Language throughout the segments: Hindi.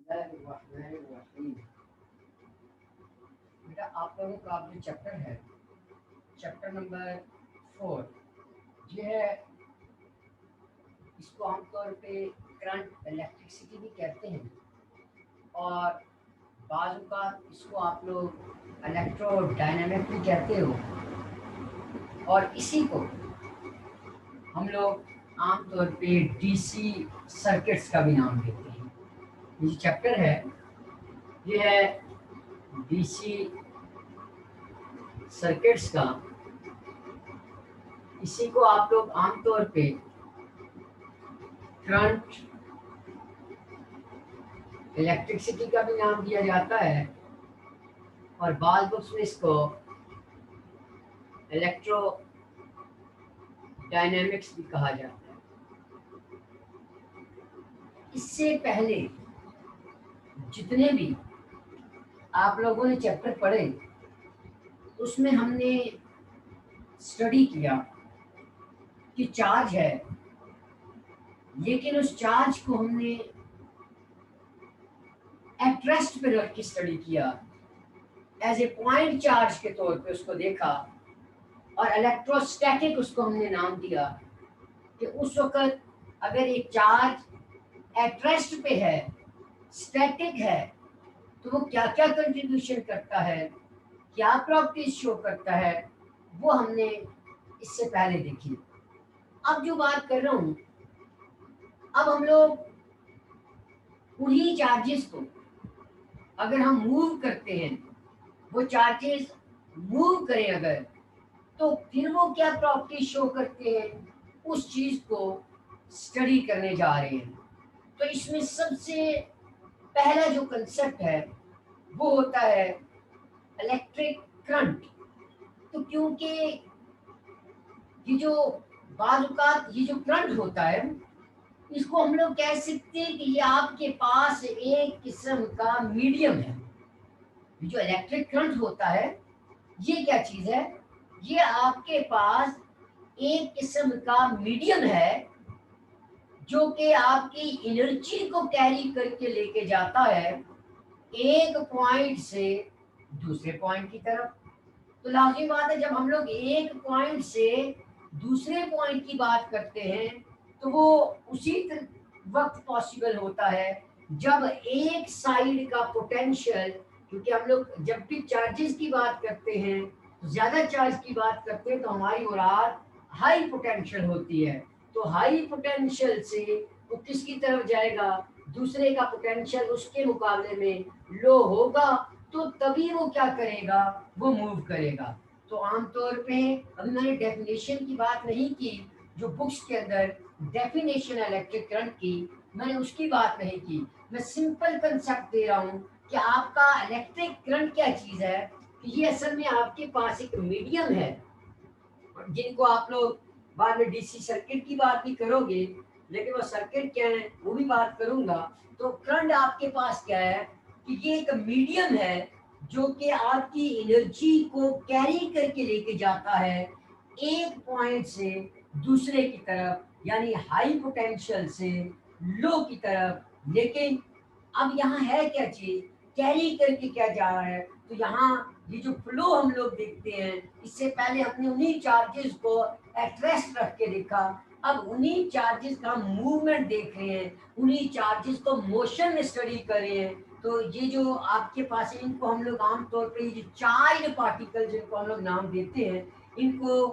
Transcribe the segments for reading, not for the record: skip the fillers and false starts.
बिस्मिल्लाहिर्रहमानिर्रहीम। बेटा आप लोगों का आप जो चैप्टर है, चैप्टर नंबर 4, ये है। इसको आमतौर पे करंट इलेक्ट्रिसिटी भी कहते हैं और बाज़ औक़ात इसको आप लोग इलेक्ट्रोडायनामिक भी कहते हो, और इसी को हम लोग आमतौर पे डीसी सर्किट्स का भी नाम देते हैं। ये चैप्टर है, ये है डीसी सर्किट्स का। इसी को आप लोग आमतौर पे करंट इलेक्ट्रिसिटी का भी नाम दिया जाता है, और बाल बुक्स में इसको इलेक्ट्रो डायनेमिक्स भी कहा जाता है। इससे पहले जितने भी आप लोगों ने चैप्टर पढ़े, उसमें हमने स्टडी किया कि चार्ज है, लेकिन उस चार्ज को हमने एट रेस्ट पे रख के स्टडी किया, एज ए पॉइंट चार्ज के तौर पे उसको देखा, और इलेक्ट्रोस्टैटिक उसको हमने नाम दिया कि उस वक्त अगर एक चार्ज एट रेस्ट पे है, स्टैटिक है, तो वो क्या क्या कंट्रीब्यूशन करता है, क्या प्रॉपर्टीज शो करता है, वो हमने इससे पहले देखी। अब जो बात कर रहा हूँ, अब हम लोग उन्हीं चार्जेस को अगर हम मूव करते हैं, वो चार्जेस मूव करें अगर, तो फिर वो क्या प्रॉपर्टी शो करते हैं, उस चीज को स्टडी करने जा रहे हैं। तो इसमें सबसे पहला जो कंसेप्ट है वो होता है इलेक्ट्रिक करंट। तो क्योंकि ये जो बाज़-औक़ात ये जो करंट होता है, इसको हम लोग कह सकते हैं कि ये आपके पास एक किस्म का मीडियम है। ये जो इलेक्ट्रिक करंट होता है, ये क्या चीज़ है? ये आपके पास एक किस्म का मीडियम है, जो कि आपकी एनर्जी को कैरी करके लेके जाता है एक पॉइंट से दूसरे पॉइंट की तरफ। तो लाज़मी बात है, जब हम लोग एक पॉइंट से दूसरे पॉइंट की बात करते हैं, तो वो उसी वक्त पॉसिबल होता है जब एक साइड का पोटेंशियल, क्योंकि हम लोग जब भी चार्जेस की बात करते हैं, ज़्यादा चार्ज की बात करते हैं, तो हमारी मुराद हाई पोटेंशियल होती है। तो हाई पोटेंशियल से वो किसकी तरफ जाएगा? दूसरे का पोटेंशियल उसके मुकाबले में लो होगा, तो तभी वो क्या करेगा? वो मूव करेगा। तो आमतौर पे अभी मैंने डेफिनेशन की बात नहीं की, जो बुक्स के अंदर डेफिनेशन है इलेक्ट्रिक करंट की, मैंने उसकी बात नहीं की। मैं सिंपल कंसेप्ट दे रहा हूँ कि आपका इलेक्ट्रिक करंट क्या चीज़ है, कि ये असल में आपके पास एक मीडियम है, जिनको आप लोग बाद में डीसी सर्किट की बात भी करोगे, लेकिन वो सर्किट क्या है वो भी बात करूंगा। तो करंट आपके पास क्या है कि ये एक मीडियम है, जो कि आपकी एनर्जी को कैरी करके लेके जाता है एक पॉइंट से दूसरे की तरफ, यानी हाई पोटेंशियल से लो की तरफ। लेकिन अब यहाँ है क्या चीज, कैरी करके क्या जा रहा है? तो यहाँ ये जो फ्लो हम लोग देखते हैं, इससे पहले हमने उन्हीं चार्जेस को एट रेस्ट रख के देखा, अब उन्हीं चार्जेस का मूवमेंट देख रहे हैं, उन्हीं चार्जेस को मोशन में स्टडी कर रहे हैं। तो ये जो आपके पास है, इनको हम लोग आमतौर पर ये जो चार्ज पार्टिकल जिनको हम लोग नाम देते हैं, इनको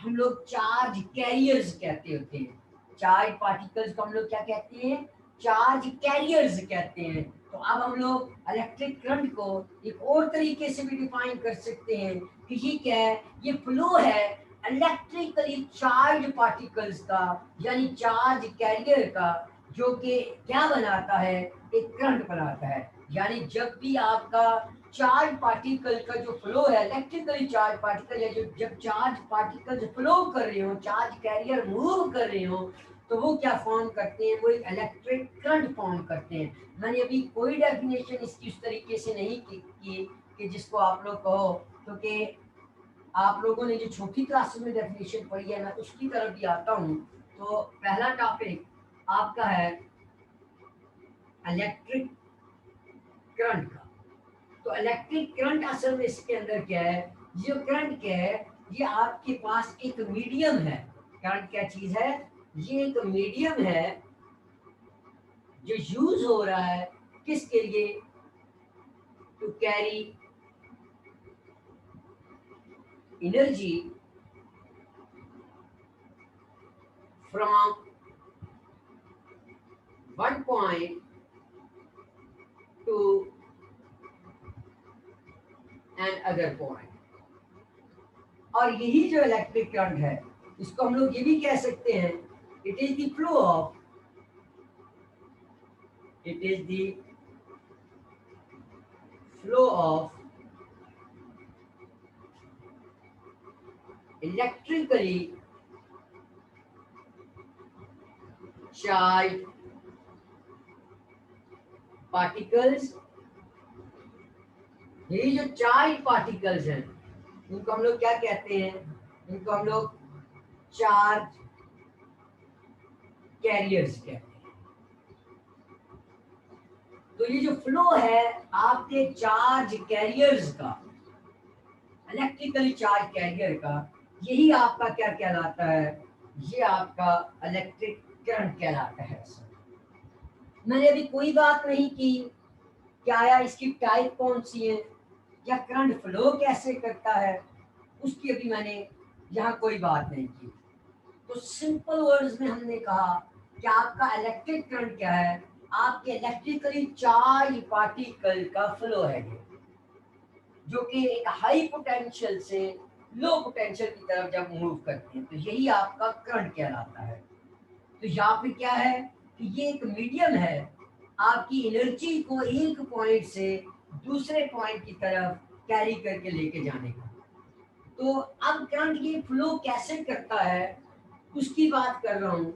हम लोग चार्ज कैरियर्स कहते होते हैं। चार्ज पार्टिकल्स को हम लोग क्या कहते हैं? चार्ज कैरियर्स कहते हैं। तो अब हम लोग इलेक्ट्रिक करंट को एक और तरीके से भी डिफाइन कर सकते हैं कि ये क्या है? ये फ्लो है इलेक्ट्रिकली चार्ज पार्टिकल्स का, यानी चार्ज कैरियर का, जो कि क्या बनाता है? एक करंट बनाता है। यानी जब भी आपका चार्ज पार्टिकल का जो फ्लो है, इलेक्ट्रिकली चार्ज पार्टिकल है, जो जब चार्ज पार्टिकल फ्लो कर रहे हो, चार्ज कैरियर मूव कर रहे हो, तो वो क्या फॉर्म करते हैं? वो एक इलेक्ट्रिक करंट फॉर्म करते हैं। मैंने अभी कोई डेफिनेशन इसकी उस तरीके से नहीं की कि जिसको आप लोग कहो, क्योंकि आप लोगों ने जो छोटी क्लास में डेफिनेशन पढ़ी है, मैं उसकी तरफ भी आता हूँ। तो पहला टॉपिक आपका है इलेक्ट्रिक करंट का। तो इलेक्ट्रिक करंट असल में इसके अंदर क्या है, ये करंट क्या है, ये आपके पास एक मीडियम है। करंट क्या चीज है, ये एक मीडियम है जो यूज हो रहा है किसके लिए, to carry energy from one point to another point. और यही जो इलेक्ट्रिक करंट है, इसको हम लोग ये भी कह सकते हैं, it is the flow of, it is the flow of electrically charge particles. यही जो चार्ज पार्टिकल्स हैं, इनको हम लोग क्या कहते हैं, इनको हम लोग चार्ज कैरियर्स कहते हैं। तो ये जो फ्लो है आपके चार्ज कैरियर्स का, इलेक्ट्रिकली चार्ज कैरियर का, यही आपका क्या कहलाता है, ये आपका इलेक्ट्रिक करंट कहलाता है। मैंने अभी कोई बात नहीं की क्या आया इसकी टाइप कौन सी है, या करंट फ्लो कैसे करता है, उसकी अभी मैंने यहाँ कोई बात नहीं की। तो सिंपल वर्ड्स में हमने कहा कि आपका इलेक्ट्रिक करंट क्या है, आपके इलेक्ट्रिकली चार्ज पार्टिकल का फ्लो है ये, जो कि एक हाई पोटेंशियल से लो पोटेंशियल की तरफ जब मूव करते हैं, तो यही आपका करंट कहलाता है। तो यहाँ पे क्या है कि ये एक मीडियम है आपकी एनर्जी को एक पॉइंट से दूसरे पॉइंट की तरफ कैरी करके लेके जाने का। तो अब करंट ये फ्लो कैसे करता है उसकी बात कर रहा हूँ।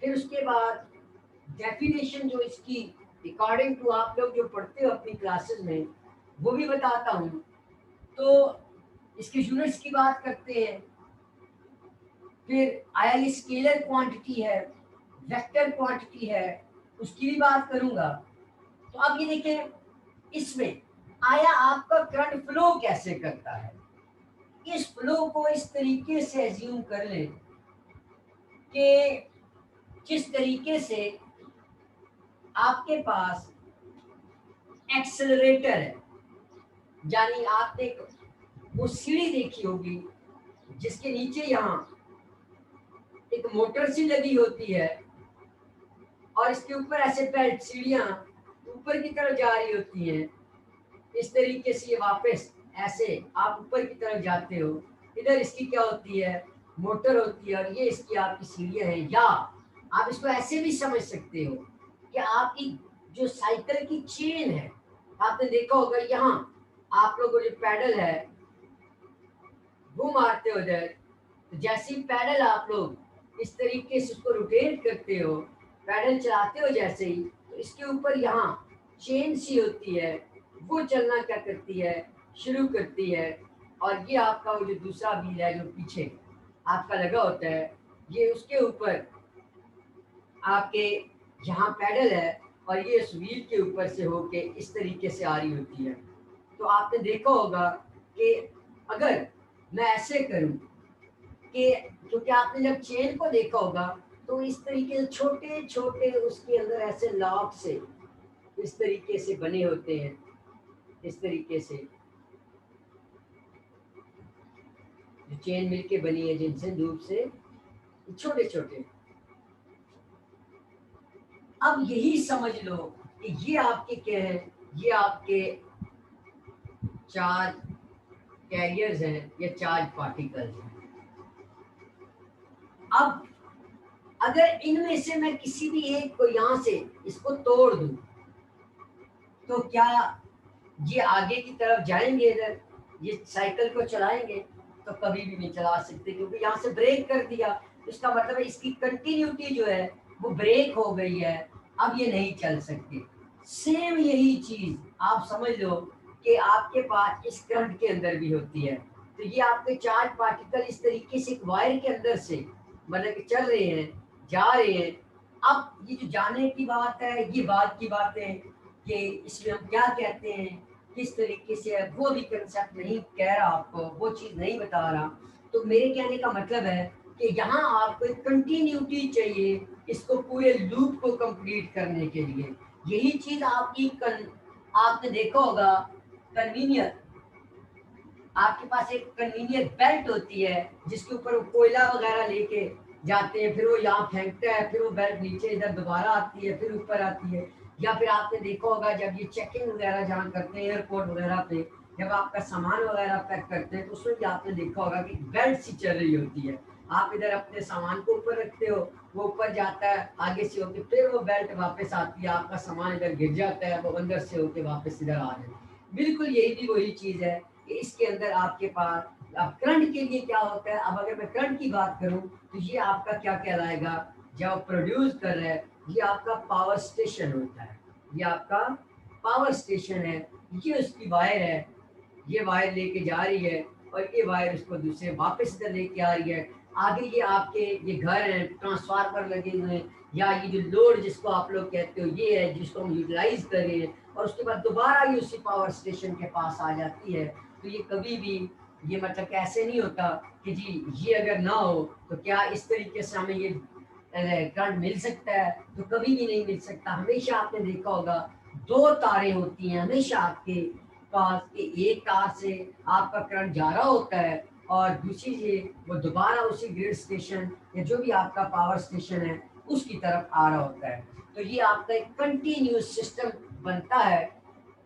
फिर उसके बाद डेफिनेशन जो इसकी अकॉर्डिंग टू आप लोग जो पढ़ते हो अपनी क्लासेस में, वो भी बताता हूँ। तो इसके यूनिट्स की बात करते हैं, फिर आया ये स्केलर क्वांटिटी है, वेक्टर क्वांटिटी है, उसकी भी बात करूंगा। तो अब ये देखें, इसमें आया आपका करंट फ्लो कैसे करता है। इस फ्लो को इस तरीके से एज्यूम कर लें कि जिस तरीके से आपके पास एक्सेलरेटर है, यानी आपने वो सीढ़ी देखी होगी जिसके नीचे यहाँ एक मोटर सी लगी होती है और इसके ऊपर ऐसे बेल्ट सीढ़ियां ऊपर की तरफ जा रही होती हैं। इस तरीके से ये वापस ऐसे आप ऊपर की तरफ जाते हो, इधर इसकी क्या होती है, मोटर होती है, और ये इसकी आपकी सीढ़ियां हैं। या आप इसको ऐसे भी समझ सकते हो कि आपकी जो साइकिल की चेन है, आपने देखा होगा यहाँ आप लोगों को जो पैडल है वो मारते हो उधर, तो जैसे ही पैडल आप लोग इस तरीके से उसको रोटेट करते हो, पैडल चलाते हो जैसे ही, तो इसके ऊपर यहाँ चेन सी होती है, वो चलना क्या करती है, शुरू करती है। और ये आपका वो जो दूसरा व्हील है जो पीछे आपका लगा होता है, ये उसके ऊपर आपके यहाँ पैडल है और ये इस व्हील के ऊपर से होके इस तरीके से आ रही होती है। तो आपने देखा होगा कि अगर मैं ऐसे करूं कि, क्योंकि आपने जब चेन को देखा होगा तो इस तरीके से छोटे छोटे उसके अंदर ऐसे लॉक से इस तरीके से बने होते हैं, इस तरीके से जो चेन मिलके बनी है जिनसे धूप से छोटे छोटे। अब यही समझ लो कि ये आपके क्या है, ये आपके चार्ज कैरियर्स हैं या चार्ज पार्टिकल्स हैं। अब अगर इनमें से मैं किसी भी एक को यहाँ से इसको तोड़ दूं तो क्या ये आगे की तरफ जाएंगे, इधर ये साइकिल को चलाएंगे? तो कभी भी नहीं चला सकते, क्योंकि यहाँ से ब्रेक कर दिया। इसका मतलब है इसकी कंटिन्यूटी जो है वो ब्रेक हो गई है, अब ये नहीं चल सकती। सेम यही चीज आप समझ लो कि आपके पास इस करंट के अंदर भी होती है। तो ये आपके चार्ज पार्टिकल इस तरीके से एक वायर के अंदर से मतलब कि चल रहे हैं, जा रहे हैं। अब ये जो जाने की बात है ये बाद की बात है, कि इसमें हम क्या कहते हैं, किस तरीके से है, वो भी कंसेप्ट नहीं कह रहा आपको, वो चीज़ नहीं बता रहा। तो मेरे कहने का मतलब है कि यहाँ आपको एक कंटिन्यूटी चाहिए इसको पूरे लूप को कंप्लीट करने के लिए। यही चीज़ आपने देखा होगा कन्वीनियर, आपके पास एक कन्वीनियर बेल्ट होती है जिसके ऊपर वो कोयला वगैरह लेके जाते हैं, फिर वो यहाँ फेंकता है, फिर वो बेल्ट नीचे इधर दोबारा आती है, फिर ऊपर आती है। या फिर आपने देखा होगा जब ये चेकिंग वगैरह जहाँ करते हैं एयरपोर्ट वगैरह पे, जब आपका सामान वगैरह पैक करते हैं तो उसमें भी आपने देखा होगा कि बेल्ट सी चल रही होती है। आप इधर अपने सामान को ऊपर रखते हो, वो ऊपर जाता है आगे से होके, फिर वो बेल्ट वापस आती है, आपका सामान इधर गिर जाता है, वो अंदर से होके वापस इधर आ रहे हैं। बिल्कुल यही भी वही चीज़ है कि इसके अंदर आपके पास अब करंट के लिए क्या होता है। अब अगर मैं करंट की बात करूं तो ये आपका क्या कहलाएगा, जब प्रोड्यूस कर रहा है, ये आपका पावर स्टेशन होता है। ये आपका पावर स्टेशन है, ये उसकी वायर है, ये वायर लेके जा रही है और ये वायर उसको दूसरे वापस इधर लेके आ रही है। आगे ये आपके ये घर हैं, ट्रांसफार्मर लगे हुए हैं, या ये जो लोड जिसको आप लोग कहते हो ये है जिसको हम यूटिलाइज कर रहे हैं, और उसके बाद दोबारा ये उसी पावर स्टेशन के पास आ जाती है। तो ये कभी भी ये मतलब कि ऐसे नहीं होता कि जी ये अगर ना हो तो क्या इस तरीके से हमें ये करंट मिल सकता है, तो कभी भी नहीं मिल सकता। हमेशा आपने देखा होगा दो तारें होती हैं हमेशा आपके पास, कि एक तार से आपका करंट जा रहा होता है और दूसरी से वो दोबारा उसी ग्रिड स्टेशन या जो भी आपका पावर स्टेशन है उसकी तरफ आ रहा होता है। तो ये आपका एक कंटिन्यूस सिस्टम बनता है,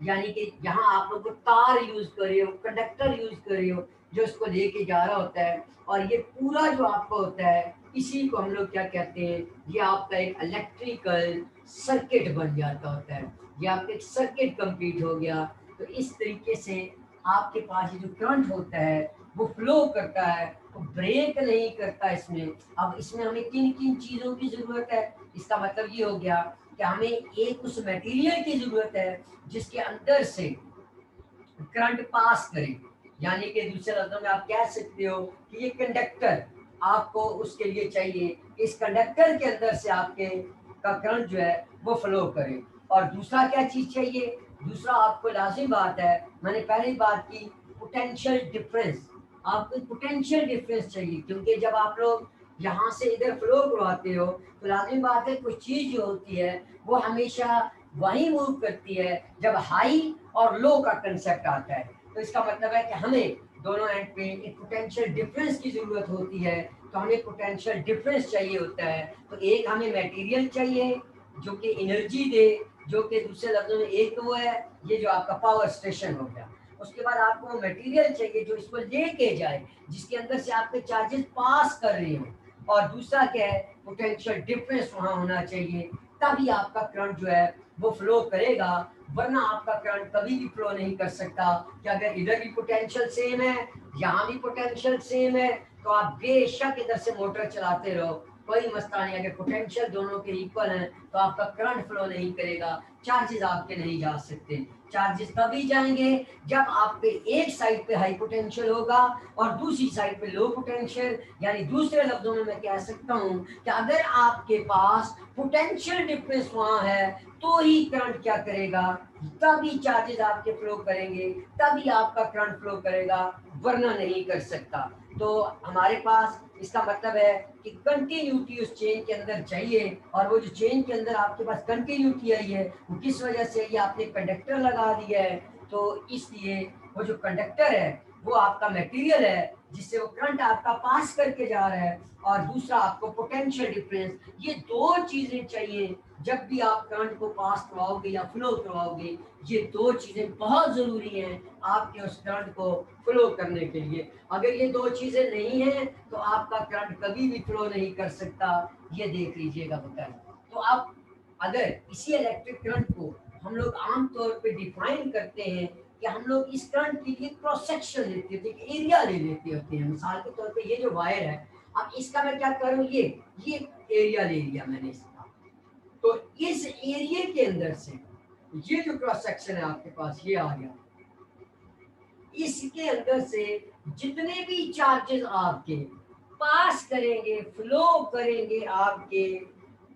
यानी कि यहाँ आप लोग को तार यूज कर रहे हो, कंडक्टर यूज कर रहे हो जो इसको लेके जा रहा होता है, और ये पूरा जो आपका होता है इसी को हम लोग क्या कहते हैं, ये आपका एक इलेक्ट्रिकल सर्किट बन जाता होता है। ये आपका एक सर्किट कंप्लीट हो गया। तो इस तरीके से आपके पास ये जो करंट होता है वो फ्लो करता है, वो ब्रेक नहीं करता इसमें। अब इसमें हमें किन किन चीज़ों की ज़रूरत है, इसका मतलब ये हो गया कि हमें एक उस मटेरियल की ज़रूरत है जिसके अंदर से करंट पास करे। यानी कि दूसरे लफ्जों में आप कह सकते हो कि ये कंडक्टर आपको उसके लिए चाहिए, इस कंडक्टर के अंदर से आपके का करंट जो है वो फ्लो करे। और दूसरा क्या चीज़ चाहिए, दूसरा आपको लाजिम बात है, मैंने पहले ही बात की, पोटेंशियल डिफरेंस। आपको पोटेंशियल डिफरेंस चाहिए, क्योंकि जब आप लोग यहाँ से इधर फ्लो करवाते हो तो लाजिम बात है कुछ चीज़ जो होती है वो हमेशा वही मूव करती है जब हाई और लो का कंसेप्ट आता है। तो इसका मतलब है कि हमें दोनों एंड पे एक पोटेंशियल डिफरेंस की जरूरत होती है। तो हमें पोटेंशियल डिफरेंस चाहिए होता है। तो एक हमें मटेरियल चाहिए जो कि एनर्जी दे, जो कि दूसरे लफ्जों में एक तो वो है ये जो आपका पावर स्टेशन हो गया। उसके बाद आपको वो मटेरियल चाहिए जो इसको लेके जाए, जिसके अंदर से आपके चार्जेस पास कर रहे हो। और दूसरा क्या है, पोटेंशियल डिफरेंस वहाँ होना चाहिए, तभी आपका करंट जो है वो फ्लो करेगा। वरना आपका करंट कभी भी फ्लो नहीं कर सकता कि अगर इधर भी पोटेंशियल सेम है, यहाँ भी पोटेंशियल सेम है, तो आप बेशक इधर से मोटर चलाते रहो, कोई मसला नहीं। अगर पोटेंशियल दोनों के इक्वल हैं तो आपका करंट फ्लो नहीं करेगा, चार्जेस आपके नहीं जा सकते। चार्जेस तभी जाएंगे जब आप पे एक साइड पे हाई पोटेंशियल होगा और दूसरी साइड पे लो पोटेंशियल। यानी दूसरे लफ्जों में मैं कह सकता हूँ कि अगर आपके पास पोटेंशियल डिफरेंस वहाँ है तो ही करंट क्या करेगा, तभी चार्जेस आपके फ्लो करेंगे, तभी आपका करंट फ्लो करेगा, वरना नहीं कर सकता। तो हमारे पास इसका मतलब है कि कंटिन्यूटी उस चेन के अंदर चाहिए, और वो जो चेन के अंदर आपके पास कंटिन्यूटी आई है वो किस वजह से, ये आपने कंडक्टर लगा दिया है। तो इसलिए वो जो कंडक्टर है वो आपका मटेरियल है जिससे वो करंट आपका पास करके जा रहा है, और दूसरा आपको पोटेंशियल डिफरेंस। ये दो चीजें चाहिए जब भी आप करंट को पास करवाओगे या फ्लो करवाओगे। ये दो चीजें बहुत जरूरी हैं आपके उस करंट को फ्लो करने के लिए। अगर ये दो चीजें नहीं हैं तो आपका करंट कभी भी फ्लो नहीं कर सकता। ये देख लीजिएगा बेटा। तो आप अगर इसी इलेक्ट्रिक करंट को हम लोग आमतौर पे डिफाइन करते हैं कि हम लोग इस करंट के लिए क्रॉस सेक्शन लेते थे, एरिया ले लेते होते हैं। मिसाल के तौर पे ये जो वायर है, अब इसका मैं क्या करूँ, ये एरिया ले लिया मैंने इसका। तो इस एरिया के अंदर से ये जो क्रॉस सेक्शन है आपके पास ये आ गया, इसके अंदर से जितने भी चार्जेस आपके पास करेंगे, फ्लो करेंगे आपके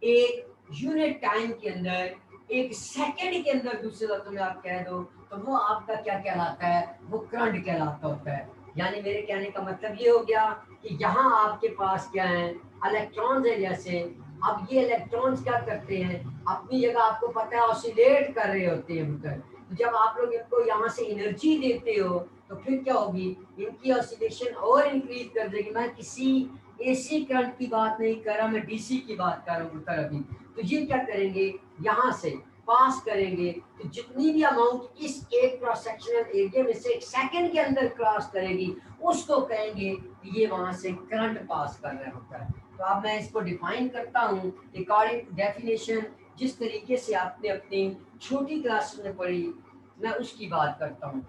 एक यूनिट टाइम के अंदर, एक सेकंड के अंदर दूसरे लफ्जों में आप कह दो तो वो आपका क्या कहलाता है, वो करंट कहलाता होता है। यानी मेरे कहने का मतलब ये हो गया कि यहाँ आपके पास क्या है, इलेक्ट्रॉन्स है जैसे। अब ये इलेक्ट्रॉन्स क्या करते हैं, अपनी जगह आपको पता है ऑसिलेट कर रहे होते हैं उधर। तो जब आप लोग इनको यहाँ से एनर्जी देते हो तो फिर क्या होगी, इनकी ऑसिलेशन और इंक्रीज कर देगी। मैं किसी एसी करंट की बात नहीं कर रहा, मैं डीसी की बात कर रहा हूँ उधर अभी। तो ये क्या करेंगे, यहाँ से पास करेंगे तो जितनी भी अमाउंट इस एक क्रॉस सेक्शनल एरिया में से एक सेकंड के अंदर क्रॉस करेगी उसको कहेंगे कि ये वहां से करंट पास कर रहा होता है। तो अब मैं इसको डिफाइन करता हूँ अकॉर्डिंग टू डेफिनेशन, जिस तरीके से आपने अपनी छोटी क्लास में पढ़ी मैं उसकी बात करता हूँ।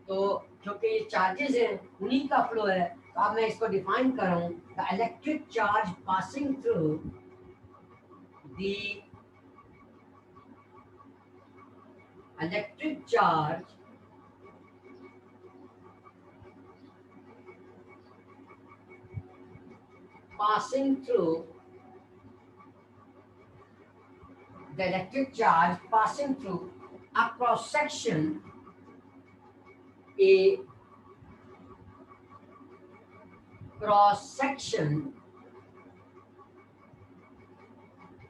तो क्योंकि ये चार्जेस हैं उन्हीं का फ्लो है, तो अब मैं इसको डिफाइन कर रहा हूँ, the electric charge passing through the electric charge passing through the electric charge passing through a cross section, a cross section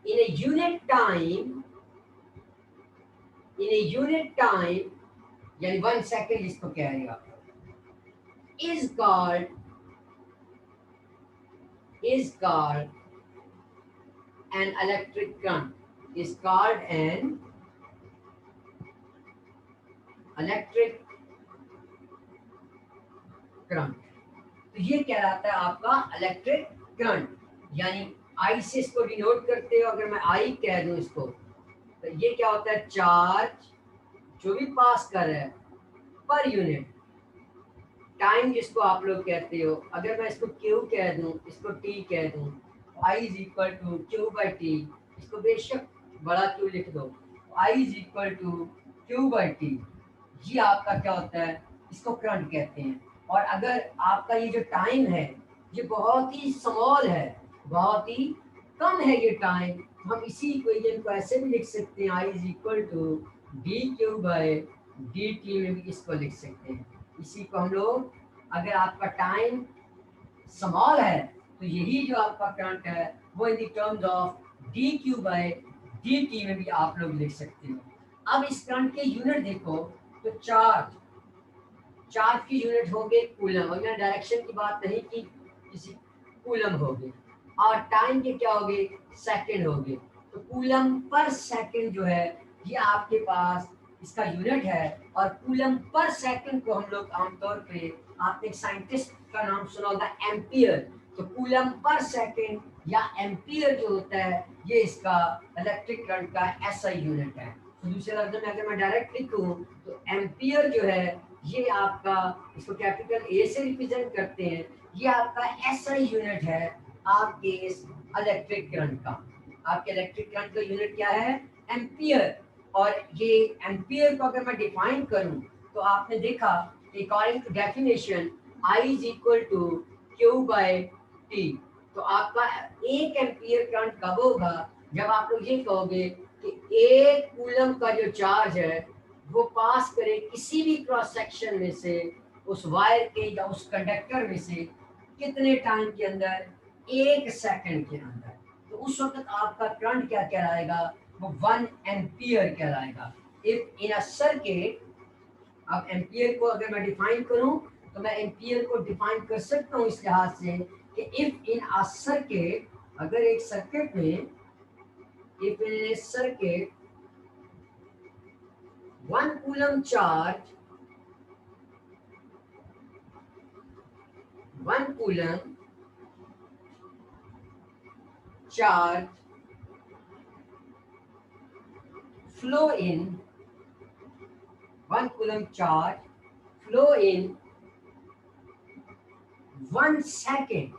in a unit time, यानी 1 सेकेंड इसको कह रहे आप, is called an electric current, is called an electric current. तो ये कहलाता है आपका इलेक्ट्रिक करंट। यानी आई से इसको डिनोट करते हो, अगर मैं आई कह दूं इसको तो ये क्या होता है, चार्ज जो भी पास कर रहा है पर यूनिट टाइम जिसको आप लोग कहते हो। अगर मैं इसको क्यू कह दूं, इसको टी कह दूं, I is equal to Q by T, इसको बेशक बड़ा क्यू लिख दो, I is equal to Q by T. ये आपका क्या होता है, इसको करंट कहते हैं। और अगर आपका ये जो टाइम है ये बहुत ही स्मॉल है, बहुत ही कम है ये टाइम, हम इसी इक्वेशन को ऐसे भी लिख सकते हैं, I is equal to d Q by d T में भी इसको लिख सकते हैं। इसी को हम लोग, अगर आपका टाइम स्मॉल है तो यही जो आपका करंट है वो in terms of D Q by d T में भी आप लोग लिख सकते हो। अब इस करंट के यूनिट देखो तो चार्ज की यूनिट हो गई कूलम, और मैंने डायरेक्शन की बात नहीं की, किसी कूलम हो गई, और टाइम के क्या हो गए, सेकंड हो गए। तो कूलम पर सेकंड जो है ये आपके पास इसका यूनिट है। और कूलम पर सेकंड को हम लोग आमतौर पे, आपने एक साइंटिस्ट का नाम सुना होगा एम्पियर, तो कूलम पर सेकंड या एम्पियर जो होता है ये इसका इलेक्ट्रिक करंट का ऐसा यूनिट है। तो दूसरे लफ्ज में अगर मैं डायरेक्ट लिखूं तो एम्पियर जो है ये आपका, इसको कैपिटल ए से रिप्रेजेंट करते हैं, ये आपका ऐसा यूनिट है आपके इस इलेक्ट्रिक करंट का। आपके इलेक्ट्रिक करंट का यूनिट क्या है, एम्पियर। और ये एम्पियर को अगर मैं डिफाइन करूं तो आपने देखा according to definition I is equal to Q by T. तो आपका एक एम्पियर करंट कब होगा, जब आप लोग ये कहोगे कि एक कूलम का जो चार्ज है वो पास करे किसी भी क्रॉस सेक्शन में से, उस वायर के या उस कंडक्टर में से, कितने टाइम के अंदर, 1 सेकंड के अंदर। तो उस वक्त आपका करंट क्या कहलाएगा, वो 1 एम्पियर कहलाएगा। इफ इन अ सर्किट, अब एम्पियर को अगर मैं डिफाइन करूं तो मैं एम्पियर को डिफाइन कर सकता हूं इस लिहाज से कि इफ इन अ सर्किट, अगर एक सर्किट में, if in A circuit 1 coulomb charge, 1 coulomb charge flow in, 1 coulomb charge flow in 1 second।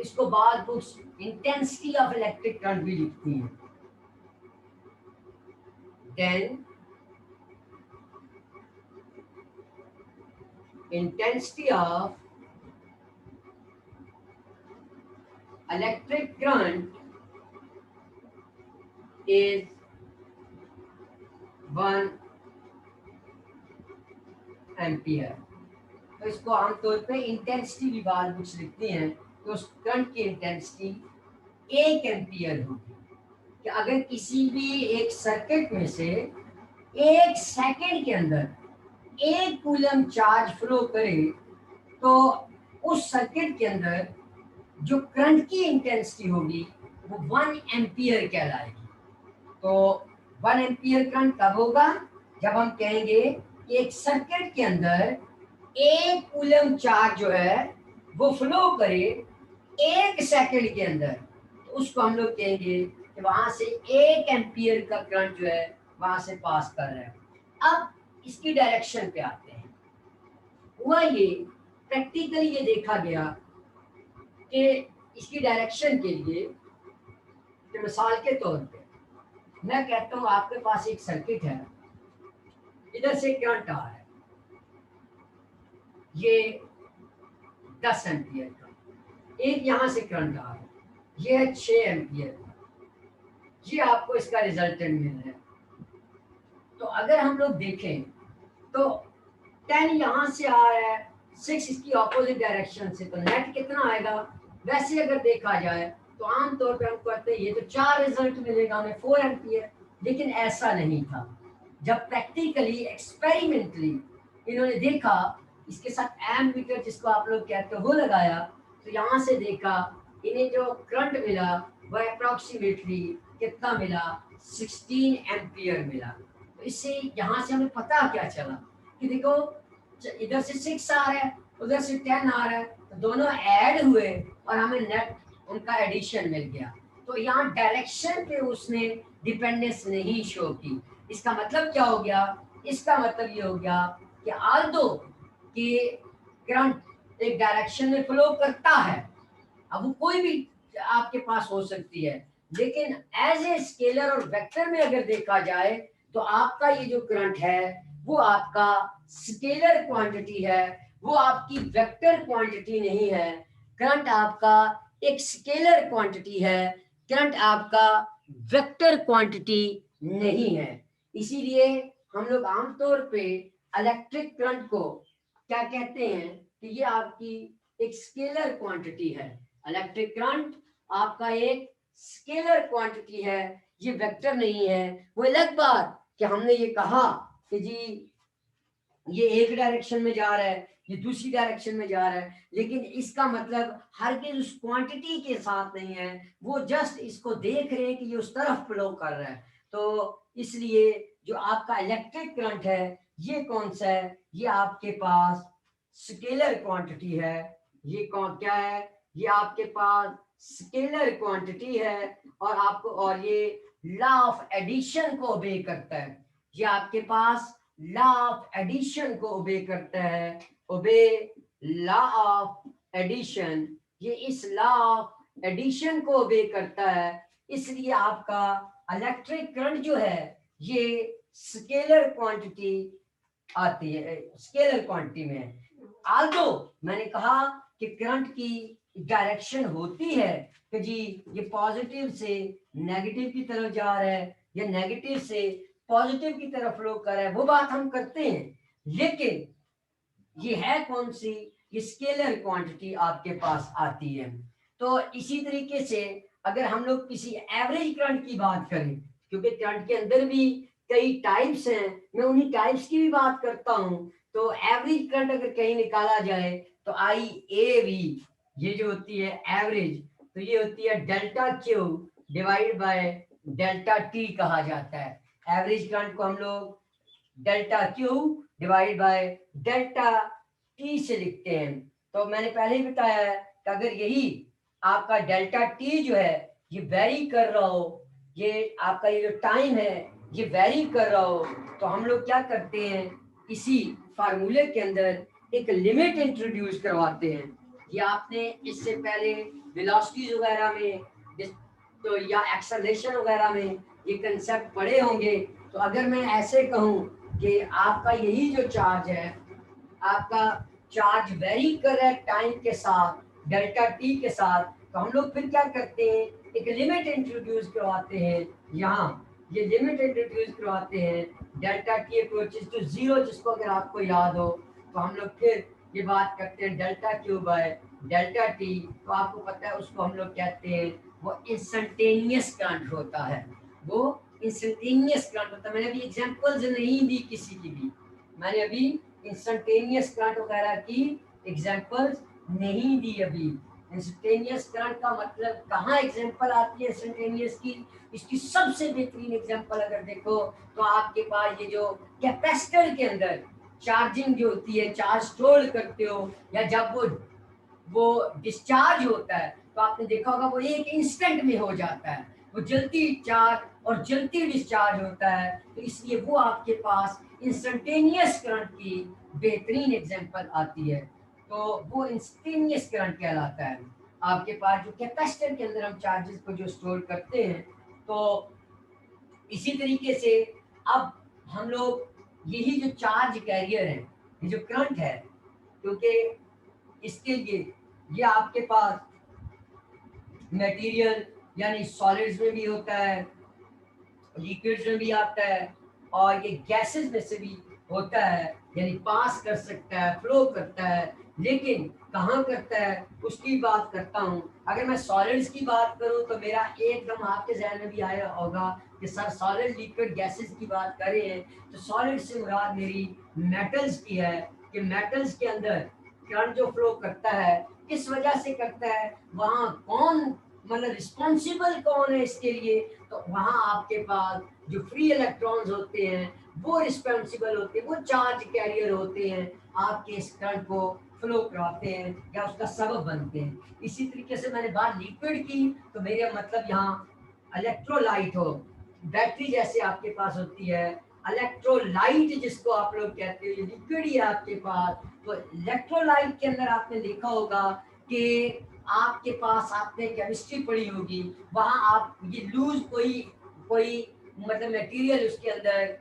इसको बाद books intensity of electric current भी लिखती हैं। Then intensity of electric current is 1 ampere. तो इसको आमतौर पे इंटेंसिटी भी बाद कुछ लिखती हैं, तो उस करंट की इंटेंसिटी 1 एम्पियर होगी। कि अगर किसी भी एक सर्किट में से 1 सेकंड के अंदर 1 कूलम चार्ज फ्लो करे, तो उस सर्किट के अंदर जो करंट की इंटेंसिटी होगी वो 1 एम्पियर कहलाएगी। तो 1 एम्पियर करंट कब होगा? जब हम कहेंगे कि एक सर्किट के अंदर 1 कूलम चार्ज जो है वो फ्लो करे 1 सेकंड के अंदर, तो उसको हम लोग कहेंगे कि वहां से 1 एम्पियर का करंट जो है वहां से पास कर रहा है। अब इसकी डायरेक्शन पे आते हैं। हुआ ये, प्रैक्टिकली ये देखा गया कि इसकी डायरेक्शन के लिए, कि मिसाल के तौर पे मैं कहता हूँ आपके पास एक सर्किट है, इधर से करंट आ रहा है, ये 10 एम्पियर का, एक यहां से करंट आ रहा है, ये है 6 एम्पियर, ये आपको इसका रिजल्टेंट मिल रहा है। तो अगर हम लोग देखें तो 10 यहाँ से आ रहा है, 6 इसकी ऑपोजिट डायरेक्शन से, तो नेट कितना आएगा? वैसे अगर देखा जाए तो आमतौर पे हम कहते हैं ये तो 4 रिजल्ट मिलेगा हमें 4 एम्पियर, लेकिन ऐसा नहीं था। जब प्रैक्टिकली एक्सपेरिमेंटली इन्होंने देखा, इसके साथ एमीटर जिसको आप लोग कहते हो वो लगाया, तो यहाँ से देखा इन्हें जो करंट मिला वह अप्रोक्सीमेटली कितना मिला? 16 एम्पियर मिला। तो इससे यहाँ से हमें पता क्या चला कि देखो इधर से 6 आ रहा है, उधर से 10 आ रहा है, तो दोनों ऐड हुए और हमें नेट उनका एडिशन मिल गया। तो यहाँ डायरेक्शन पे उसने डिपेंडेंस नहीं शो की। इसका मतलब क्या हो गया? इसका मतलब ये हो गया कि आल्दो कि करंट एक डायरेक्शन में फ्लो करता है, अब वो कोई भी आपके पास हो सकती है, लेकिन एज ए स्केलर और वेक्टर में अगर देखा जाए तो आपका ये जो करंट है वो आपका स्केलर क्वांटिटी है, वो आपकी वेक्टर क्वांटिटी नहीं है। करंट आपका एक स्केलर क्वांटिटी है, करंट आपका वेक्टर क्वांटिटी नहीं है। इसीलिए हम लोग आमतौर पे इलेक्ट्रिक करंट को क्या कहते हैं कि ये आपकी एक स्केलर क्वांटिटी है। इलेक्ट्रिक करंट आपका एक स्केलर क्वांटिटी है, ये वेक्टर नहीं है। वो अलग बात कि हमने ये कहा कि जी ये एक डायरेक्शन में जा रहा है, ये दूसरी डायरेक्शन में जा रहा है, लेकिन इसका मतलब हर के उस क्वांटिटी के साथ नहीं है, वो जस्ट इसको देख रहे हैं कि ये उस तरफ फ्लो कर रहा है। तो इसलिए जो आपका इलेक्ट्रिक करंट है ये कौन सा है? ये आपके पास स्केलर क्वांटिटी है। ये कौन क्या है? ये आपके पास स्केलर क्वांटिटी है, और ये लॉ ऑफ एडिशन को ओबे करता है। ये आपके पास लॉ ऑफ एडिशन को ओबे करता है, ओबे लॉ ऑफ एडिशन। ये इस लॉ ऑफ एडिशन को ओबे करता है, इसलिए आपका इलेक्ट्रिक करंट जो है ये स्केलर क्वांटिटी आती है, स्केलर क्वांटिटी में। आल्दो मैंने कहा कि करंट की डायरेक्शन होती है कि जी ये पॉजिटिव से नेगेटिव की तरफ जा रहा है या नेगेटिव से पॉजिटिव की तरफ फ्लो कर रहा है, वो बात हम करते हैं, लेकिन ये है कौन सी? ये स्केलर क्वांटिटी आपके पास आती है। तो इसी तरीके से अगर हम लोग किसी एवरेज करंट की बात करें, क्योंकि करंट के अंदर भी कई टाइप्स हैं, मैं उन्हीं टाइप्स की भी बात करता हूं। तो एवरेज करंट अगर कहीं निकाला जाए तो IAV ये जो होती है एवरेज, तो ये होती है delta Q divide by delta T कहा जाता है। एवरेज करंट को हम लोग delta Q divide by delta T से लिखते हैं। तो मैंने पहले ही बताया है कि अगर यही आपका डेल्टा T जो है ये वेरी कर रहा हो, ये आपका ये जो टाइम है ये वेरी कर रहा हो, तो हम लोग क्या करते हैं, इसी फार्मूले के अंदर एक लिमिट इंट्रोड्यूस करवाते हैं। ये आपने इससे पहले वेलोसिटीज वगैरह में तो या एक्सेलरेशन वगैरह में ये कंसेप्ट पढ़े होंगे। तो अगर मैं ऐसे कहूँ कि आपका यही जो चार्ज है, आपका चार्ज वेरी कर रहा है टाइम के साथ, डेल्टा टी के साथ, तो हम लोग फिर क्या करते हैं, एक लिमिट इंट्रोड्यूस करवाते हैं। यहाँ ये लिमिट इंट्रोड्यूस करवाते हैं, delta T approaches to zero, जिसको अगर आपको याद हो तो हम लोग फिर ये बात करते हैं delta Q by delta T. तो आपको पता है उसको हम लोग कहते हैं, वो इंस्टेंटेनियस करंट होता है, वो इंस्टेंटेनियस करंट होता है। मैंने अभी एग्जांपल्स नहीं दी किसी की भी, मैंने अभी इंस्टेंटेनियस करंट वगैरह की एग्जांपल्स नहीं दी अभी। इंस्टेंटेनियस करंट का मतलब कहाँ एग्जांपल आती है इंस्टेंटेनियस की, इसकी सबसे बेहतरीन एग्जांपल अगर देखो तो आपके पास ये जो कैपेसिटर के अंदर चार्जिंग जो होती है, चार्ज स्टोर करते हो, या जब वो डिस्चार्ज होता है तो आपने देखा होगा वो एक इंस्टेंट में हो जाता है, वो जल्दी चार्ज और जल्दी डिस्चार्ज होता है। तो इसलिए वो आपके पास इंस्टेंटेनियस करंट की बेहतरीन एग्जांपल आती है, तो वो इंस्टेंटेनियस करंट कहलाता है। आपके पास जो कैपेसिटर के अंदर हम चार्जेस को जो स्टोर करते हैं, तो इसी तरीके से अब हम लोग यही जो चार्ज कैरियर है, ये जो करंट है, क्योंकि इसके लिए ये आपके पास मटेरियल यानी सॉलिड्स में भी होता है, लिक्विड्स में भी आता है, और ये गैसेस में से भी होता है, यानी पास कर सकता है, फ्लो करता है। लेकिन कहाँ करता है उसकी बात करता हूँ। अगर मैं सॉलिड्स की बात करूँ तो मेरा एकदम आपके जहन में भी आया होगा कि सर सॉलिड लिक्विड गैसेस की बात कर रहे हैं, तो सॉलिड से मुराद मेरी मेटल्स की है, कि मेटल्स के अंदर करंट जो फ्लो करता है किस वजह से करता है, वहाँ कौन मतलब रिस्पॉन्सिबल कौन है इसके लिए, तो वहाँ आपके पास जो फ्री इलेक्ट्रॉन्स होते हैं वो रिस्पॉन्सिबल होते हैं, वो चार्ज कैरियर होते हैं, आपके इस करंट को फ्लो कराते हैं या उसका सबब बनते हैं। इसी तरीके से मैंने बात लिक्विड की, तो मेरा मतलब यहाँ इलेक्ट्रोलाइट हो, बैटरी जैसे आपके पास होती है, इलेक्ट्रोलाइट जिसको आप लोग कहते हो, ये लिक्विड ही है आपके पास। तो इलेक्ट्रोलाइट के अंदर आपने देखा होगा कि आपके पास आपने केमिस्ट्री पढ़ी होगी, वहां आप ये लूज कोई कोई मतलब मटेरियल उसके अंदर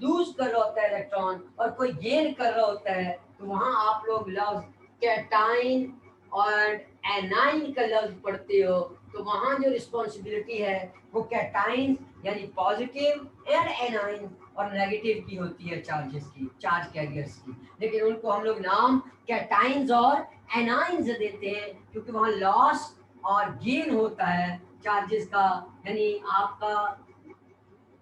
लूज कर रहा होता है इलेक्ट्रॉन, और कोई गेन कर रहा होता है, तो वहां आप लोग लफ्ज कैटाइन और एनाइन का लफ्ज पढ़ते हो, तो वहां जो रिस्पॉन्सिबिलिटी है वो कैटाइन यानी पॉजिटिव एंड एनाइन और नेगेटिव की होती है, चार्जेस की, चार्ज कैरियर्स की। लेकिन उनको हम लोग नाम कैटाइंस और एनाइंस देते हैं, क्योंकि वहां लॉस और गेन होता है चार्जेस का, यानी आपका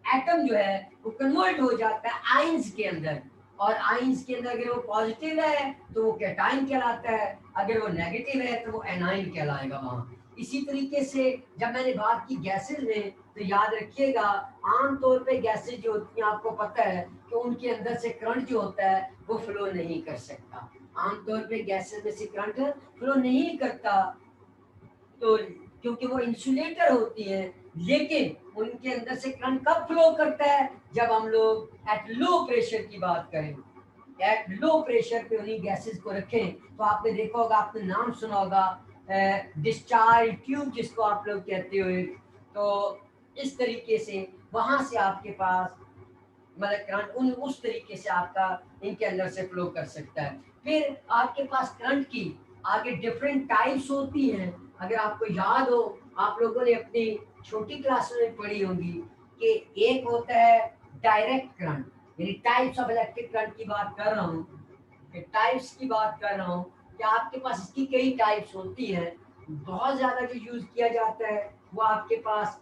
एटम जो है वो कन्वर्ट हो जाता है आइंस के अंदर, और आइंस के अंदर अगर वो पॉजिटिव है तो वो कैटाइन कहलाता है, अगर वो नेगेटिव है तो वो एनाइन कहलाएगा वहाँ। इसी तरीके से जब मैंने बात की गैसेस में, तो याद रखिएगा आमतौर पे गैसेस जो होती हैं आपको पता है कि उनके अंदर से करंट जो होता है वो फ्लो नहीं कर सकता, आमतौर पे गैसेस में से करंट फ्लो नहीं करता, तो क्योंकि वो इंसुलेटर होती है। लेकिन उनके अंदर से करंट कब फ्लो करता है, जब हम लोग एट लो प्रेशर की बात करें, एट लो प्रेशर पे उन्हीं गैसेस को रखें, तो आपने देखा होगा, आपने नाम सुना होगा डिस्चार्ज ट्यूब जिसको आप लोग कहते हो। तो इस तरीके से वहां से आपके पास मतलब करंट उस तरीके से आपका इनके अंदर से फ्लो कर सकता है। फिर आपके पास करंट की आगे डिफरेंट टाइप्स होती हैं। अगर आपको याद हो, आप लोगों ने अपनी छोटी क्लास में पढ़ी होगी कि एक होता है डायरेक्ट करंट, यानी टाइप्स ऑफ इलेक्ट्रिक करंट की बात कर रहा हूँ, टाइप्स की बात कर रहा हूँ कि आपके पास इसकी कई टाइप्स होती हैं। बहुत ज्यादा जो यूज किया जाता है वो आपके पास,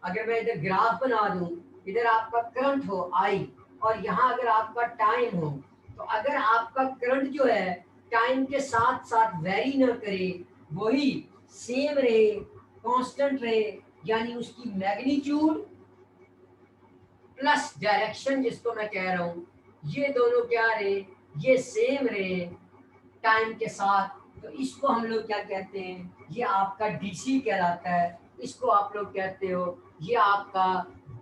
अगर मैं इधर ग्राफ बना दूं, इधर आपका करंट हो आई, और यहाँ अगर आपका टाइम हो, तो अगर आपका करंट जो है टाइम के साथ साथ वेरी ना करे, वही सेम रहे, कांस्टेंट रहे, यानी उसकी मैग्नीट्यूड प्लस डायरेक्शन जिसको मैं कह रहा हूँ, ये दोनों क्या रहे, ये सेम रहे टाइम के साथ, तो इसको हम लोग क्या कहते हैं, ये आपका डीसी कहलाता है। इसको आप लोग कहते हो, ये आपका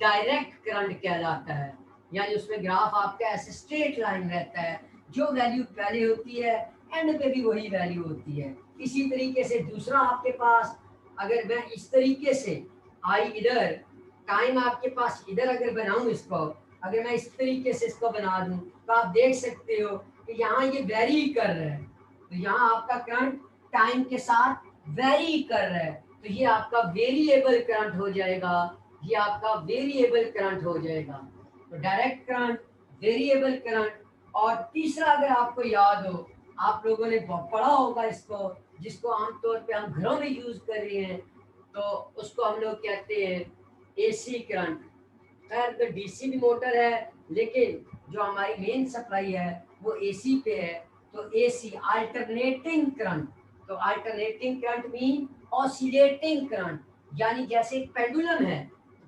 डायरेक्ट करंट कहलाता है, यानी उसमें ग्राफ आपका ऐसे स्ट्रेट लाइन रहता है, जो वैल्यू पहले होती है एंड पे भी वही वैल्यू होती है। इसी तरीके से दूसरा आपके पास, अगर मैं इस तरीके से आई इधर, टाइम आपके पास इधर अगर बनाऊं इसको, अगर मैं इस तरीके से इसको बना दूं, तो आप देख सकते हो कि यहाँ ये वेरी कर रहा है, तो यहाँ आपका करंट टाइम के साथ वेरी कर रहा है, तो ये आपका वेरिएबल करंट हो जाएगा, ये आपका वेरिएबल करंट हो जाएगा। तो डायरेक्ट करंट, वेरिएबल करंट। और तीसरा अगर आपको याद हो, आप लोगों ने पढ़ा होगा इसको, जिसको आमतौर पे हम घरों में यूज कर रहे हैं, तो उसको हम लोग कहते हैं एसी करंट। खैर तो डीसी भी मोटर है, लेकिन जो हमारी मेन सप्लाई है वो एसी पे है, तो एसी अल्टरनेटिंग करंट। तो alternating current mean oscillating current, यानी जैसे एक पेंडुलम है,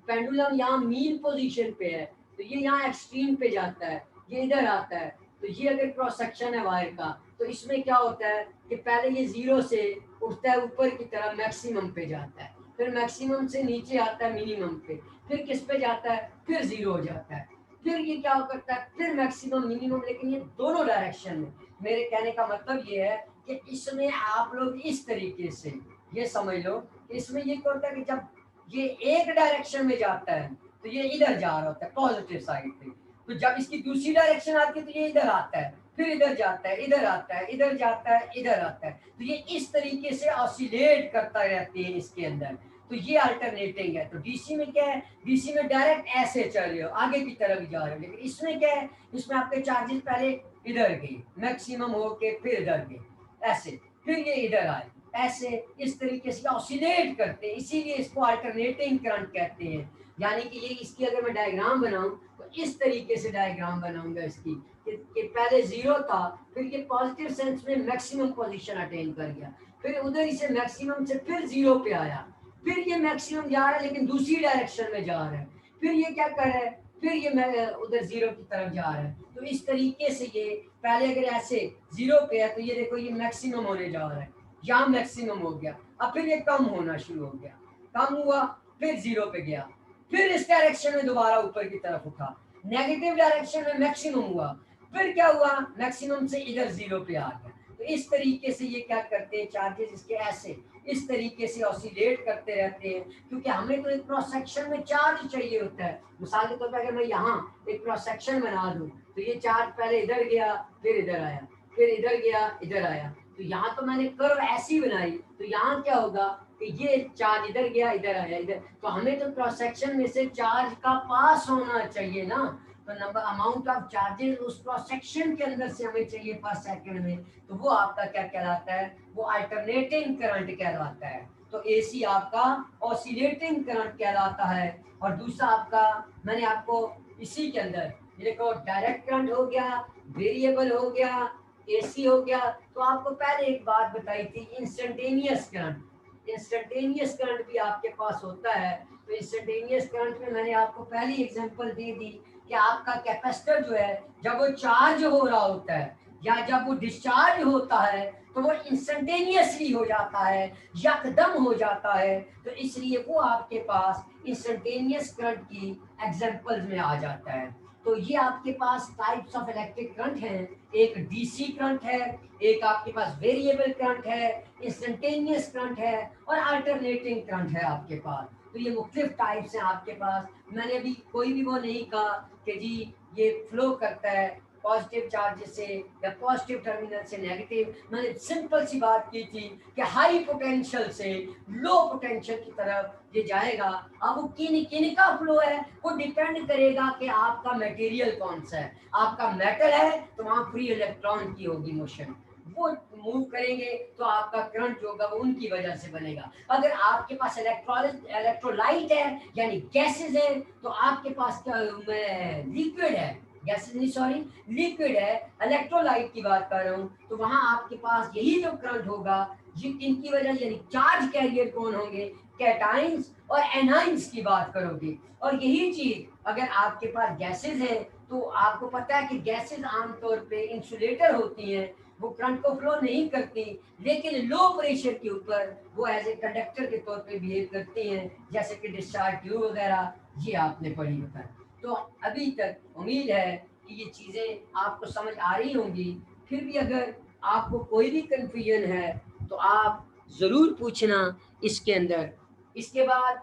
पेंडुलम यहाँ मीन पोजीशन पे है, तो ये यहाँ एक्सट्रीम पे जाता है, ये इधर आता है। तो ये अगर क्रॉस सेक्शन है वायर का, तो इसमें क्या होता है कि पहले ये जीरो से उठता है ऊपर की तरफ, मैक्सिमम पे जाता है, फिर मैक्सिमम से नीचे आता है मिनिमम पे, फिर किस पे जाता है, फिर जीरो हो जाता है, फिर ये क्या करता है, फिर मैक्सिमम मिनिमम, लेकिन ये दोनों डायरेक्शन में। मेरे कहने का मतलब ये है कि इसमें आप लोग इस तरीके से ये समझ लो कि इसमें ये क्या होता है कि जब ये एक डायरेक्शन में जाता है तो ये इधर जा रहा होता है पॉजिटिव साइड पे, तो जब इसकी दूसरी डायरेक्शन आती है तो ये इधर आता है, फिर इधर जाता है, इधर आता है, इधर जाता है, इधर आता है, तो ये इस तरीके से ऑसिलेट करता रहती है इसके अंदर। तो ये अल्टरनेटिंग है। तो डीसी में क्या है, डीसी में डायरेक्ट ऐसे चल रहे हो, आगे की तरफ जा रहे हो, लेकिन इसमें क्या है, इसमें आपके चार्जेस पहले इधर गए, मैक्सिमम होके फिर इधर गए, ऐसे, फिर ये इधर आए, ऐसे, इस तरीके से ऑसिलेट करते हैं, इसीलिए इसको अल्टरनेटिंग करंट कहते हैं। यानी कि ये इसकी अगर मैं डायग्राम बनाऊं तो इस तरीके से डायग्राम बनाऊंगा इसकी कि पहले जीरो था, फिर ये पॉजिटिव सेंस में मैक्सिमम पोजीशन अटेन कर गया, फिर उधर इसे मैक्सिमम से फिर जीरो पे आया, फिर ये मैक्सिमम जा रहा है लेकिन दूसरी डायरेक्शन में जा रहा है, फिर ये क्या कर रहा है, फिर ये उधर जीरो की तरफ जा रहा है। तो इस तरीके से ये पहले अगर ऐसे जीरो पे है तो ये देखो ये मैक्सिमम होने जा रहा है, यहाँ मैक्सिमम हो गया, अब फिर ये कम होना शुरू हो गया, कम हुआ, फिर जीरो पे गया, फिर इस डायरेक्शन में दोबारा ऊपर की तरफ उठा, नेगेटिव डायरेक्शन में मैक्सिमम हुआ, फिर क्या हुआ, मैक्सिमम से इधर जीरो पे आ गया। तो इस तरीके से ये क्या करते हैं, चार्जेस इसके ऐसे इस तरीके से ऑसिलेट करते रहते हैं, क्योंकि हमें तो एक क्रॉस सेक्शन में चार्ज चाहिए होता है। मिसाल के तौर पर अगर मैं यहाँ एक क्रॉस सेक्शन बना दूं तो ये चार्ज पहले इधर गया, फिर इधर आया, फिर इधर गया, इधर आया, तो यहाँ तो मैंने कर्व ऐसी बनाई, तो यहाँ क्या होगा कि ये चार्ज इधर गया, इधर आया, इधर, तो हमें तो क्रॉस सेक्शन में से चार्ज का पास होना चाहिए ना, तो नंबर अमाउंट ऑफ चार्जेस उस क्रॉस सेक्शन के अंदर से हमें चाहिए पर सेकंड में, तो वो आपका क्या कहलाता है, वो अल्टरनेटिंग करंट कहलाता है। तो एसी आपका ऑसिलेटिंग करंट कहलाता है। और दूसरा आपका, मैंने आपको इसी के अंदर ये देखो डायरेक्ट करंट हो गया, वेरिएबल हो गया, एसी हो गया। तो आपको पहले एक बात बताई थी, इंस्टेंटेनियस करंट। इंस्टेंटेनियस करंट भी आपके पास होता है। तो इंस्टेंटेनियस करंट में मैंने आपको पहली एग्जांपल दे दी कि आपका कैपेसिटर जो है जब वो चार्ज हो रहा होता है या जब वो डिस्चार्ज होता है तो वो इंस्टेंटेनियसली हो जाता है, यकदम हो जाता है, तो इसलिए वो आपके पास इंस्टेंटेनियस करंट की एग्जांपल्स में आ जाता है। तो ये आपके पास टाइप्स ऑफ इलेक्ट्रिक करंट हैं, एक डीसी करंट है, एक आपके पास वेरिएबल करंट है, इंस्टेंटेनियस करंट है और अल्टरनेटिंग करंट है आपके पास। तो ये मुख्तलिफ टाइप्स हैं आपके पास। मैंने अभी कोई भी वो नहीं कहा कि जी ये फ्लो करता है पॉजिटिव चार्ज से या पॉजिटिव टर्मिनल से नेगेटिव। मैंने सिंपल सी बात की थी कि हाई पोटेंशियल से लो पोटेंशियल की तरफ ये जाएगा। अब वो किन का फ्लो है वो डिपेंड करेगा कि आपका मटेरियल कौन सा है। आपका मेटल है तो वहाँ फ्री इलेक्ट्रॉन की होगी मोशन, वो मूव करेंगे तो आपका करंट जो होगा वो उनकी वजह से बनेगा। अगर आपके पास इलेक्ट्रोलाइट है यानी गैसेस है तो आपके पास क्या लिक्विड है, गैसेस नहीं सॉरी लिक्विड है, इलेक्ट्रोलाइट की बात कर रहा हूँ, तो वहां आपके पास यही जो करंट होगा ये इनकी वजह यानी चार्ज कैरियर कौन होंगे, कैटाइंस और एनाइंस की बात करोगे। और यही चीज अगर आपके पास गैसेस है तो आपको पता है कि गैसेस आमतौर पे इंसुलेटर होती हैं, वो करंट को फ्लो नहीं करती, लेकिन लो प्रेशर के ऊपर वो एज ए कंडक्टर के तौर पे बिहेव करती हैं, जैसे कि डिस्चार्ज ट्यूब वगैरह, ये आपने पढ़ी होता है। तो अभी तक उम्मीद है कि ये चीज़ें आपको समझ आ रही होंगी। फिर भी अगर आपको कोई भी कंफ्यूजन है तो आप ज़रूर पूछना इसके अंदर। इसके बाद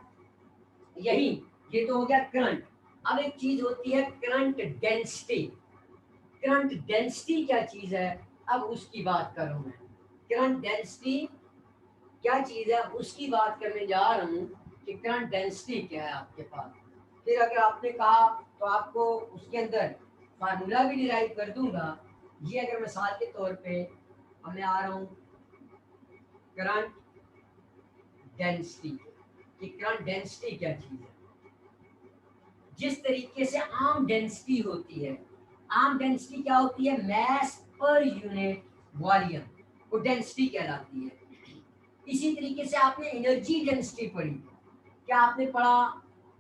यही, ये तो हो गया करंट। अब एक चीज़ होती है करंट डेंसिटी। करंट डेंसिटी क्या चीज़ है, अब उसकी बात करूँ मैं। करंट डेंसिटी क्या चीज़ है उसकी बात करने जा रहा हूँ कि करंट डेंसिटी क्या है आपके पास। फिर अगर आपने कहा तो आपको उसके अंदर फार्मूला भी डिराइव कर दूंगा। ये अगर मिसाल के तौर पे मैं आ रहा हूँ करंट डेंसिटी, कि करंट डेंसिटी क्या चीज़ है। जिस तरीके से आम डेंसिटी होती है, आम डेंसिटी क्या होती है, मैस पर यूनिट वॉल्यूम, वो डेंसिटी कहलाती है। इसी तरीके से आपने एनर्जी डेंसिटी पढ़ी। क्या आपने पढ़ा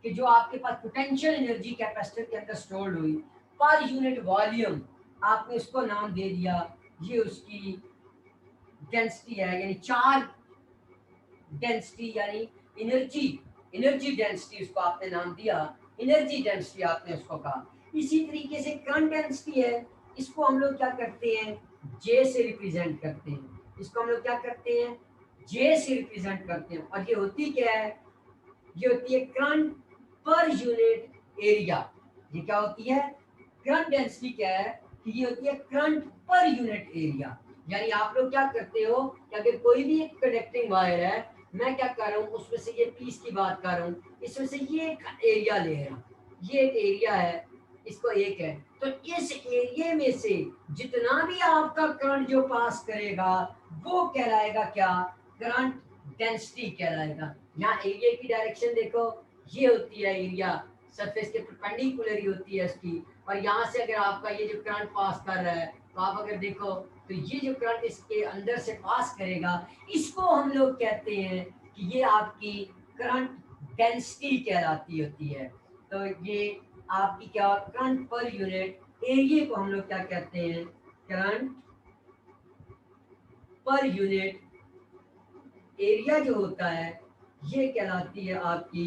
कि जो आपके पास पोटेंशियल एनर्जी कैपेसिटर के अंदर स्टोर्ड हुई पर यूनिट वॉल्यूम, आपने उसको नाम दे दिया, ये उसकी डेंसिटी है, यानी चार्ज डेंसिटी, यानी एनर्जी, एनर्जी डेंसिटी उसको आपने नाम दिया, एनर्जी डेंसिटी आपने उसको कहा। इसी तरीके से करंट डेंसिटी है, इसको हम लोग क्या करते हैं, जे से रिप्रेजेंट करते हैं। इसको हम लोग क्या करते हैं, जे से रिप्रेजेंट करते हैं। और ये होती क्या है, ये होती है करंट पर यूनिट एरिया। ये क्या होती है, करंट डेंसिटी क्या है कि ये होती है करंट पर यूनिट एरिया। यानी आप लोग क्या करते हो कि अगर कोई भी एक कंडक्टिंग वायर है, मैं क्या कर रहा हूँ उसमें से ये पीस की बात कर रहा हूँ, इसमें से ये एक एरिया ले रहा हूँ, ये एक एरिया है, इसको एक है, तो इस एरिया में से जितना भी आपका करंट जो पास करेगा वो कहलाएगा क्या, करंट डेंसिटी कहलाएगा। यहाँ एरिया की डायरेक्शन देखो, ये होती है एरिया, सरफेस के परपेंडिकुलर ही होती है इसकी। और यहाँ से अगर आपका ये जो करंट पास कर रहा है, तो आप अगर देखो तो ये जो करंट इसके अंदर से पास करेगा, इसको हम लोग कहते हैं कि ये आपकी करंट डेंसिटी कहलाती होती है। तो ये आपकी क्या, करंट पर यूनिट एरिया को हम लोग क्या कहते हैं, करंट पर यूनिट एरिया जो होता है ये कहलाती है आपकी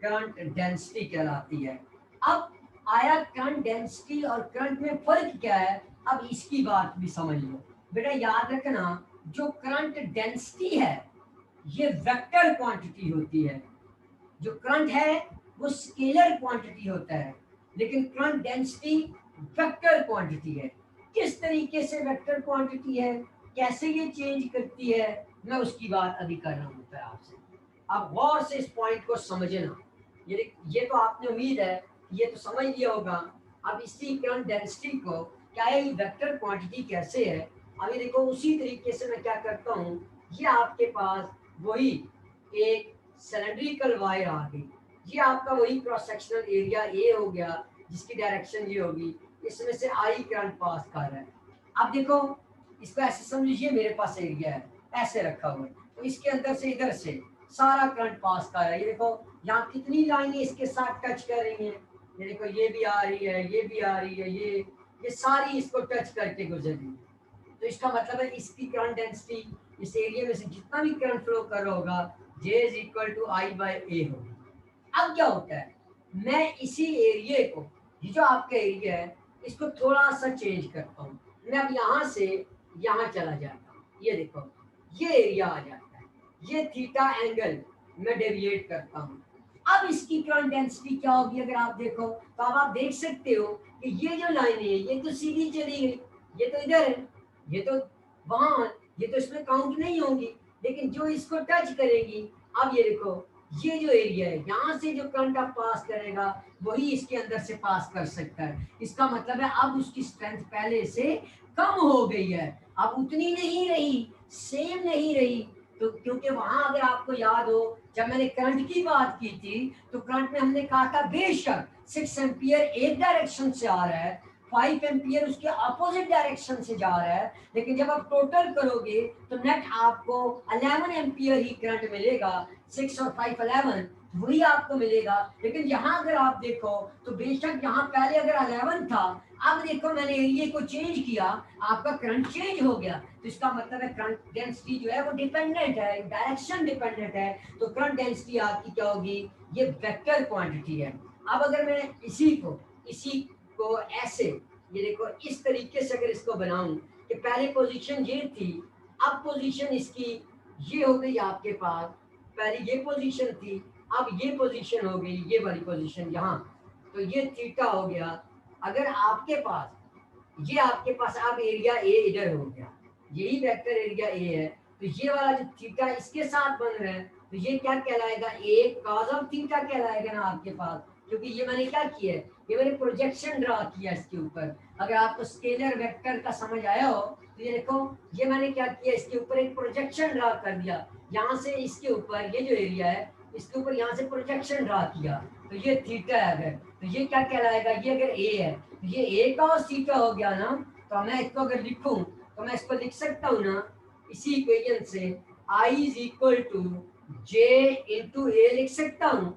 करंट डेंसिटी कहलाती है। अब आया करंट डेंसिटी और करंट में फर्क क्या है, अब इसकी बात भी समझ लो। बेटा याद रखना, जो करंट डेंसिटी है ये वेक्टर क्वांटिटी होती है, जो करंट है वो स्केलर क्वांटिटी होता है, लेकिन करंट डेंसिटी वेक्टर क्वांटिटी है। किस तरीके से वेक्टर क्वांटिटी है, कैसे ये चेंज करती है, मैं उसकी बात अभी कर रहा हूँ आपसे। आप गौर से इस पॉइंट को समझना। ये तो आपने उम्मीद है ये तो समझ लिया होगा। अब इसी करंट डेंसिटी को क्या है, वेक्टर क्वांटिटी कैसे है, अभी देखो उसी तरीके से मैं क्या करता हूँ, ये आपके पास वही एक सिलेंड्रिकल वायर आ गई, ये आपका वही क्रॉस सेक्शनल एरिया ए हो गया जिसकी डायरेक्शन ये होगी, इसमें से आई करंट पास कर रहा है। अब देखो इसको ऐसे समझिए, मेरे पास एरिया है ऐसे रखा हुआ है, तो इसके अंदर से इधर से सारा करंट पास कर रहा है। ये देखो यहाँ कितनी लाइनें इसके साथ टच कर रही हैं, ये देखो ये भी आ रही है, ये भी आ रही है, ये सारी इसको टच करके गुजर रही है। तो इसका मतलब है इसकी करंट डेंसिटी इस एरिया में से जितना भी करंट फ्लो कर रहा होगा, J is equal to I by A होगी। अब क्या होता है, मैं इसी एरिया को, ये जो आपका एरिया है इसको थोड़ा सा चेंज करता हूँ। मैं अब यहाँ से यहाँ चला जाता हूँ, ये देखो ये एरिया आ जाता है, ये थीटा एंगल मैं डेविएट करता हूँ। अब इसकी करंट डेंसिटी क्या होगी, अगर आप देखो तो अब आप देख सकते हो कि ये जो लाइन है ये तो सीधी चली गई, ये तो इधर है, ये तो वहां, ये तो इसमें काउंट नहीं होंगी, लेकिन जो इसको टच करेगी, अब ये देखो ये जो एरिया है यहाँ से जो करंट आप पास करेगा वही इसके अंदर से पास कर सकता है। इसका मतलब है अब उसकी स्ट्रेंथ पहले से कम हो गई है, अब उतनी नहीं रही, सेम नहीं रही। तो क्योंकि वहां अगर आपको याद हो जब मैंने करंट की बात की थी, तो करंट में हमने कहा था बेशक 6 एम्पियर एक डायरेक्शन से आ रहा है, 5 एम्पियर उसके अपोजिट डायरेक्शन से जा रहा है, लेकिन जब आप टोटल करोगे तो नेट आपको 11 एम्पियर ही करंट मिलेगा, 6 और 5 11 वही आपको मिलेगा। लेकिन यहाँ अगर आप देखो तो बेशक यहाँ पहले अगर 11 था, अब देखो मैंने एरिया को चेंज किया, आपका करंट चेंज हो गया, तो इसका मतलब है करंट डेंसिटी जो है वो डिपेंडेंट है, डायरेक्शन डिपेंडेंट है। तो करंट डेंसिटी आपकी क्या होगी, ये वेक्टर क्वांटिटी है। अब अगर मैं इसी को ऐसे, ये देखो इस तरीके से अगर इसको बनाऊं कि पहले पोजीशन ये थी, अब पोजीशन इसकी ये हो गई आपके पास, पहले ये पोजीशन थी, अब ये पोजीशन हो गई, ये वाली पोजीशन यहाँ, तो ये थीटा हो गया। अगर आपके पास ये आपके पास अब एरिया ए इधर हो गया, यही वेक्टर एरिया ए है, तो ये वाला जो थीटा इसके साथ बन रहा है, तो ये क्या कहलाएगा, ए कॉस ऑफ थीटा कहलाएगा ना आपके पास, क्योंकि ये मैंने क्या किया है, ये मैंने प्रोजेक्शन ड्रा किया इसके ऊपर। अगर आपको स्केलर वेक्टर का समझ आया हो तो ये देखो, ये मैंने क्या किया, इसके ऊपर एक प्रोजेक्शन ड्रा कर दिया, यहाँ से इसके ऊपर ये जो एरिया है इसके ऊपर यहाँ से प्रोजेक्शन ड्रा किया, तो ये थीटा है। अगर तो ये क्या कहलाएगा, ये अगर ए है तो ये ए कॉस थीटा हो गया ना। तो मैं इसको अगर लिखूं तो मैं इसको लिख सकता हूँ ना इसी इक्वेशन से, I is equal to J into A लिख सकता हूँ।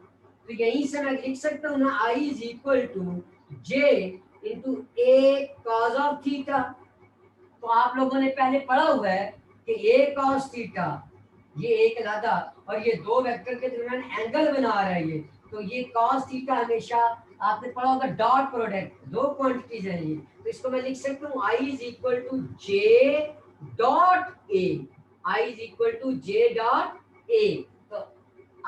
तो यहीं से मैं लिख सकता हूँ ना I is equal to J into A cos of theta. तो आप लोगों ने पहले पढ़ा हुआ है कि ए कॉस थीटा ये एक लादा और ये दो वेक्टर के दरमियान एंगल बना रहा है ये, तो ये कॉस थीटा हमेशा आपने पढ़ा होगा डॉट प्रोडक्ट, दो क्वांटिटीज हैं ये, तो इसको मैं लिख सकता हूँ I is equal to J dot A, I is equal to J dot A. तो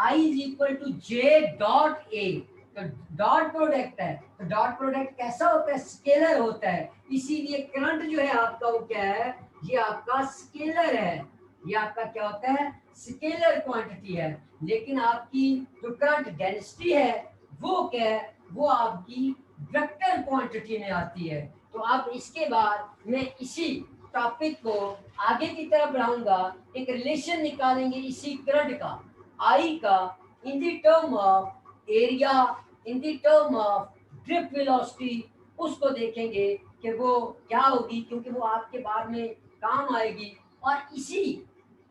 I is equal to J dot A, तो डॉट प्रोडक्ट है, तो डॉट प्रोडक्ट कैसा होता है, स्केलर होता है, इसीलिए करंट जो है आपका वो क्या है, ये आपका स्केलर है, ये आपका क्या होता है, स्केलर क्वांटिटी है। लेकिन आपकी जो करंट डेंसिटी है वो क्या है, वो आपकी वेक्टर क्वांटिटी में आती है। तो अब इसके बाद मैं इसी टॉपिक को आगे की तरफ बढ़ाऊंगा, एक रिलेशन निकालेंगे इसी करंट का, आई का, in the term of area, in the term of drift velocity, उसको देखेंगे कि वो क्या होगी, क्योंकि वो आपके बाद में काम आएगी। और इसी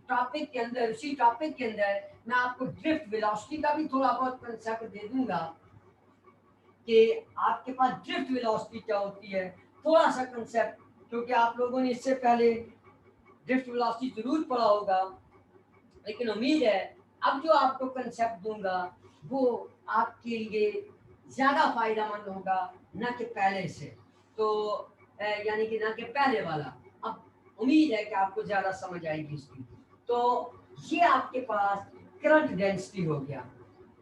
टॉपिक के अंदर, उसी टॉपिक के अंदर मैं आपको ड्रिफ्ट वेलोसिटी का भी थोड़ा बहुत कंसेप्ट दे दूंगा कि आपके पास ड्रिफ्ट वेलोसिटी क्या होती है, थोड़ा सा कंसेप्ट, क्योंकि आप लोगों ने इससे पहले ड्रिफ्ट वेलोसिटी जरूर पढ़ा होगा, लेकिन उम्मीद है अब जो आपको कंसेप्ट दूंगा वो आपके लिए ज्यादा फायदेमंद होगा ना कि पहले से। तो यानी कि ना कि पहले वाला, अब उम्मीद है कि आपको ज्यादा समझ आएगी इसकी। तो ये आपके पास करंट डेंसिटी हो गया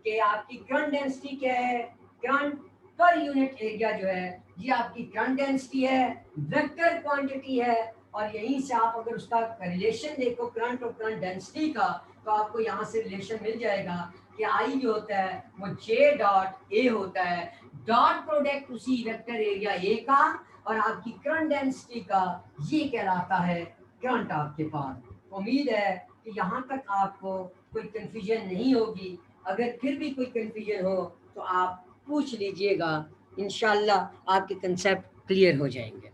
कि आपकी करंट डेंसिटी क्या है, करंट पर यूनिट एरिया जो है ये आपकी करंट डेंसिटी है, वेक्टर क्वांटिटी है। और यहीं से आप अगर उसका रिलेशन देखो करंट और करंट डेंसिटी का, तो आपको यहाँ से रिलेशन मिल जाएगा कि आई जो होता है वो जे डॉट ए होता है, डॉट प्रोडक्ट उसी वेक्टर एरिया ए का और आपकी करंट डेंसिटी का, ये कहलाता है करंट आपके पास। उम्मीद है कि यहाँ तक आपको कोई कंफ्यूजन नहीं होगी। अगर फिर भी कोई कंफ्यूजन हो तो आप पूछ लीजिएगा, इंशाल्लाह आपके कंसेप्ट क्लियर हो जाएंगे।